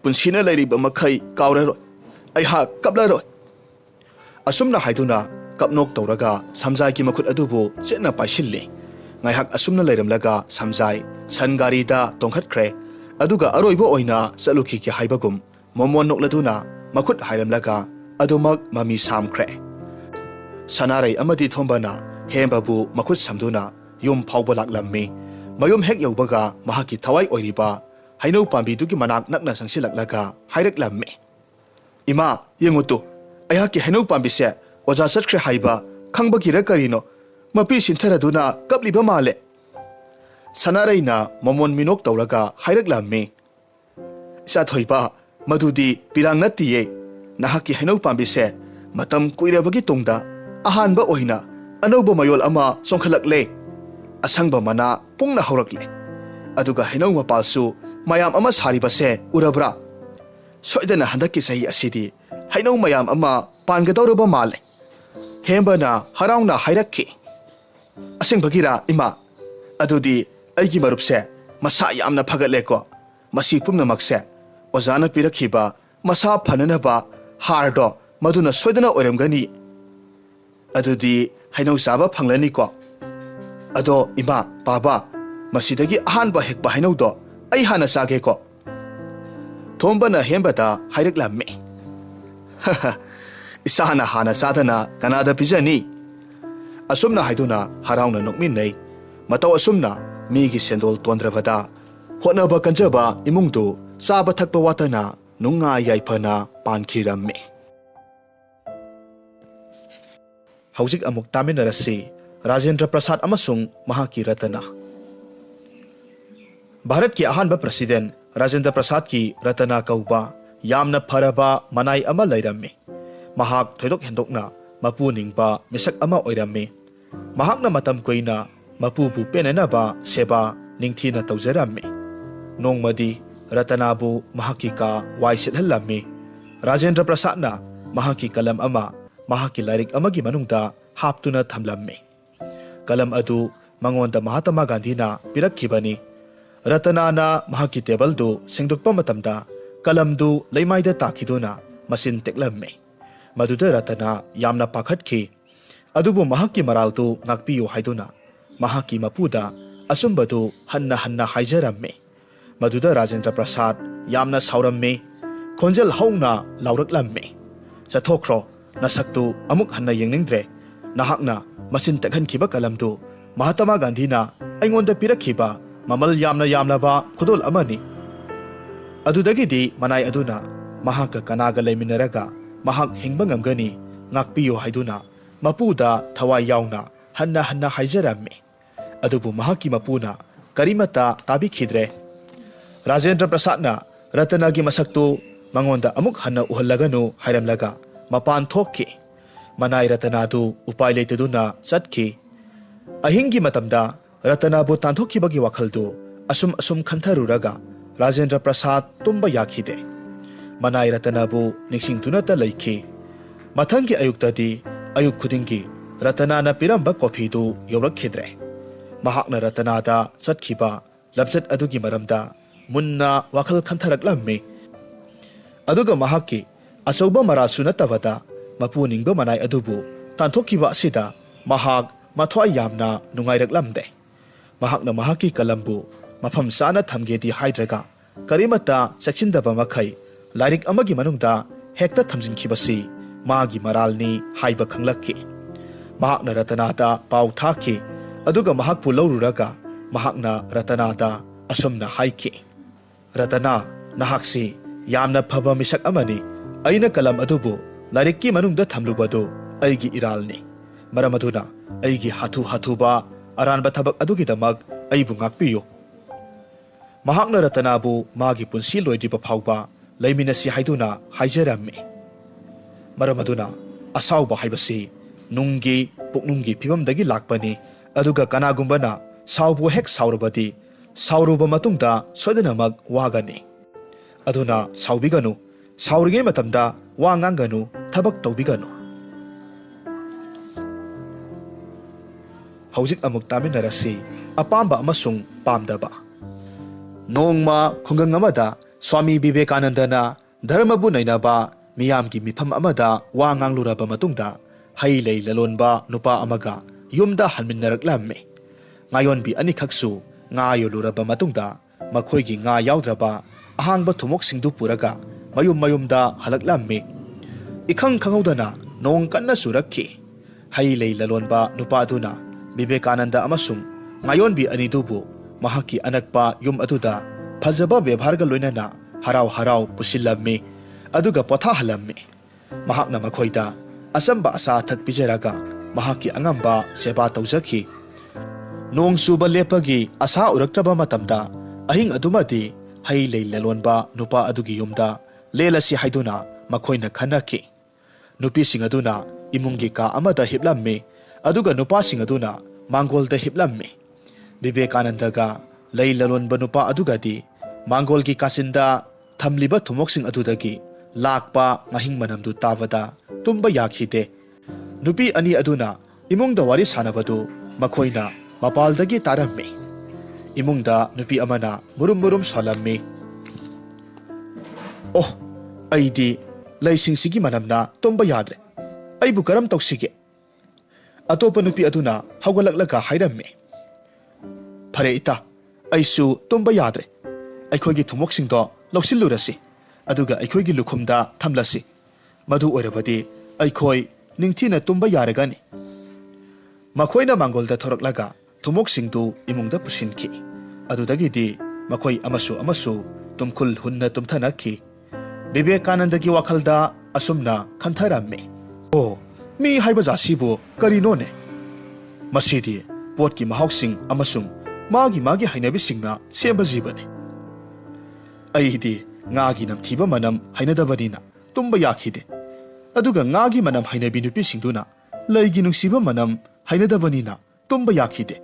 ꯄꯨꯟꯁꯤꯅ ꯂꯩꯔꯤꯕ ꯃꯈꯩ ꯀꯥꯎꯔꯔꯣꯏ ꯑꯩꯍꯥꯛ ꯀꯞꯂꯔꯣꯏ ꯑꯁꯨꯝꯅ ꯍꯥꯏꯗꯨꯅ ꯀꯞꯅꯣꯛ ꯇꯧꯔꯒ ꯁꯝꯖꯥꯏꯒꯤ ꯃꯈꯨꯠ ꯑꯗꯨꯕꯨ ꯆꯦꯠꯅ ꯄꯥꯏꯁꯤꯜꯂꯤ ꯉꯥꯏꯍꯥꯛ ꯑꯁꯨꯝꯅ ꯂꯩꯔꯝꯂꯒ ꯁꯝꯖꯥꯏ ꯁꯟ ꯒꯥꯔꯤꯗ ꯇꯣꯡꯈꯠꯈ꯭ꯔꯦ ꯑꯗꯨꯒ ꯑꯔꯣꯏꯕ ꯑꯣꯏꯅ ꯆꯠꯂꯨꯈꯤꯒꯦ ꯍꯥꯏꯕꯒꯨꯝ ꯃꯣꯃꯣꯟ ꯅꯣꯛꯂꯗꯨꯅ ꯃꯈꯨꯠ ꯍꯥꯏꯔꯝꯂꯒ ꯑꯗꯨꯃꯛ ꯃꯃꯤ ꯁꯥꯝꯈ꯭ꯔꯦ ꯁꯅꯥꯔꯩ ꯑꯃꯗꯤ ꯊꯣꯝꯕꯅ ꯍꯦꯝꯕꯕꯨ ꯃꯈꯨꯠ ꯁꯝꯗꯨꯅ ꯌꯨꯝ ꯐꯥꯎꯕ ꯂꯥꯛꯂꯝꯃꯤ ꯃꯌꯨꯝ ꯍꯦꯛ ꯌꯧꯕꯒ ꯃꯍꯥꯛꯀꯤ ꯊꯋꯥꯏ ꯑꯣꯏꯔꯤꯕ ꯍꯩꯅꯧ ꯄꯥꯝꯕꯤꯗꯨꯒꯤ ꯃꯅꯥꯛ ꯅꯛꯅ ꯆꯪꯁꯤꯜꯂꯛꯂꯒ ꯍꯥꯏꯔꯛꯂꯝꯃꯤ ꯏꯃꯥ ꯌꯦꯡꯉꯨꯇꯨ ꯑꯩꯍꯥꯛꯀꯤ ꯍꯩꯅꯧ ꯄꯥꯝꯕꯤꯁꯦ ꯑꯣꯖꯥ ꯆꯠꯈ꯭ꯔꯦ ꯍꯥꯏꯕ ꯈꯪꯕꯒꯤꯔ ꯀꯔꯤꯅꯣ ꯃꯄꯤ ꯁꯤꯟꯊꯔꯗꯨꯅ ꯀꯞꯂꯤꯕ ꯃꯥꯜꯂꯦ ꯁꯅꯥꯔꯩꯅ ꯃꯃꯣꯟ ꯃꯤꯅꯣꯛ ꯇꯧꯔꯒ ꯍꯥꯏꯔꯛꯂꯝꯃꯤ ꯏꯆꯥꯊꯣꯏꯕ ꯃꯗꯨꯗꯤ ꯄꯤꯔꯥꯡ ꯅꯠꯇꯤꯌꯦ ꯅꯍꯥꯛꯀꯤ ꯍꯩꯅꯧ ꯄꯥꯝꯕꯤꯁꯦ ꯃꯇꯝ ꯀꯨꯏꯔꯕꯒꯤ ꯇꯨꯡꯗ ꯑꯍꯥꯟꯕ ꯑꯣꯏꯅ ꯑꯅꯧꯕ ꯃꯌꯣꯜ ꯑꯃ ꯆꯣꯡꯈꯠꯂꯛꯂꯦ ꯑꯁꯪꯕ ꯃꯅꯥ ꯄꯨꯡꯅ ꯍꯧꯔꯛꯂꯦ ꯑꯗꯨꯒ ꯍꯩꯅꯧ ꯃꯄꯥꯜꯁꯨ ꯃꯌꯥꯝ ꯑꯃ ꯁꯥꯔꯤꯕꯁꯦ ꯎꯔꯕ꯭ꯔꯥ ꯁꯣꯏꯗꯅ ꯍꯟꯗꯛꯀꯤ ꯆꯍꯤ ꯑꯁꯤꯗꯤ ꯍꯩꯅꯧ ꯃꯌꯥꯝ ꯑꯃ ꯄꯥꯟꯒꯗꯧꯔꯕ ꯃꯥꯜꯂꯦ ꯍꯦꯝꯕꯅ ꯍꯔꯥꯎꯅ ꯍꯥꯏꯔꯛꯈꯤ ꯑꯁꯦꯡꯕꯒꯤꯔꯥ ꯏꯃꯥ ꯑꯗꯨꯗꯤ ꯑꯩꯒꯤ ꯃꯔꯨꯞꯁꯦ masa yamna phagaleko masi pumnamakse ojana pirakhiba masa phananaba hardo maduna soidana oiramgani adudi hainau saba phanglani ko ado ima baba masidagi ahanba hekba hainau do ai hana sage ko thombana hembada hairaklamme isana hana sadana kanada pijani asumna haiduna harauna nokminnei matau asumna migi sendol tondravada hotnaba kanjaba imungdu saba thakpa watana nunga yaifana pankhiramme Haujik amuk taminarasi Rajendra Prasad amasung mahaki Ratana Bharat ki ahanba President Rajendra Prasad ki Ratana kauba yamna pharaba manai ama lairamme mahak thoidok hendokna mapu ningba misak ama oiramme mahakna matam koina mapu bu penanaba seba ningthina tawjaramme nongmadi Ratana bu mahaki ka waisilhallamme Rajendra Prasad na mahaki kalam ama mahaki lairik amagi manungda haptuna thamlamme kalam adu mangonda Mahatma Gandhi na pirakhibani Ratana na mahaki table du singdukpa matamda kalam du leimaida takhiduna masin teklamme maduda Ratana yamna pakhatkhi adubu mahaki maral tu ngakpiyo haiduna mahaki mapuda asumbadu hanna hanna haijaramme maduda Rajendra Prasad yamna sauramme khonjel hauna lauraklamme chathokro nasaktu amuk hanna yengningdre nahakna masin tekhankhiba kalamdu Mahatma Gandhi na aingonda pirakhiba mamal yamna ba khudol amani adudagidi manai aduna mahaka kanaga leiminaraga mahak hingba ngamgani ngakpiyo haiduna mapuda thawai yauna hanna hanna haijaramme adubu mahaki mapuna karimata tabikhidre Rajendra Prasad na Ratana gi masaktu mangonda amuk hanna uhallaganu hairamlaga mapan thokki manai Ratana du upai leitaduna chatki ahingi matamda Ratana bu tanthokibagi wakhaldu asum khantharuraga Rajendra Prasad tumba yakhide manai Ratana bu ningsingtuna ta leikhi mathangi ayuktadi ayuk khudingi Ratana na piramba coffee du yorakhidre mahakna Ratana da chatkhiba labjat adugi maramda munna wakhal khantharaklammi aduga mahaki achauba marasu natabada mapuningba manai adubu tanthokkiba asida mahak mathwai yamna nungairaklamde mahakna mahaki kalambu mafam sana thamgedi haidraga karimata chakchindaba makhai lairik amagi manungda hekta thamjinkhibasi magi maralni haiba khanglakki mahakna Ratanada pau thaki aduga mahakpu laururaga mahakna Ratanada asumna haiki Ratana nahaksi yamna phaba misak amani aina kalam adubu larikki manungda thamlubadu aigi iralni maramaduna aigi hathu ba aranba thabak adugi damak aibu ngakpiyo mahakna Ratana bu magi punsi loidiba phauba leiminasi haiduna haijaramme maramaduna asauba haibasi nungi puknungi phibamdagi lakpani aduga kanagumbana saubu hek saurabadi sauruba matungda soidanamak wagani aduna saubiganu saurige matamda wa nganganu thabak tawbiganu haujik amuk taminarasi apamba amasung pamdaba nongma khungang amada Swami Vivekananda na dharmabu nainaba miyamgi mifam amada wa ngangluraba matungda hailei lalonba nupa amaga yumda halminnaraklamme ngayonbi anikhaksu nga yoluraba matungda makhoigi nga yaudraba ahangba thumok singdu puraga mayumda halaklamme ikhang khangaudana nong kanna surakki hailei lalonba nupa aduna Vivekananda amasung ngayonbi anidubu mahaki anakpa yum aduda phajaba bebharga loinana harau pusillamme aduga potha halamme mahakna makhoida asamba asa thak pijaraga mahaki angamba seba tawjaki nong suba lepagi asa uraktaba matamda ahing adumadi hailei lalonba nupa adugi yumda lelasi haiduna makhoina khanaki nupi singaduna imungi ka amada hiblamme aduga nupa singaduna mangolda hiblamme Vivekananda ga lei lalonba nupa adugadi Mangol ki kasinda thamliba thumoksing adudagi lakpa ngahing manamdu tabada tumba yakhide nupi ani aduna imungda wari sanabadu makhoina mapaldagi taramme Imungda nupi amana murum solammi. Oh, aidi laising sigi manamna tomba yadre. Aibu karam toksige. Atopa nupi aduna hawgalaklaga hairammi. Phare ita, aisu tomba yadre. Aikhoigi thumuksingdo loksilurasi. Aduga aikhoigi lukhumda thamlasi. Madu oirabadi aikhoi ningthina tumba yaragani. Makhoina mangolda thoraklaga thumuksingdu imungda pusinki. Adudagidi makhoi amasu tumkhul hunna tumthanaki. Vivekanandagi wakhalda asumna khantharammi. Oh, mi haiba jasibu karinone. Masidi potki mahausing amasung magi hainabisingna semba jibane. Aidi ngagi namthiba manam hainadabanina tumba yakhide. Aduga ngagi manam hainabi nupisingduna laigi nungsiba manam hainadabanina tumba yakhide.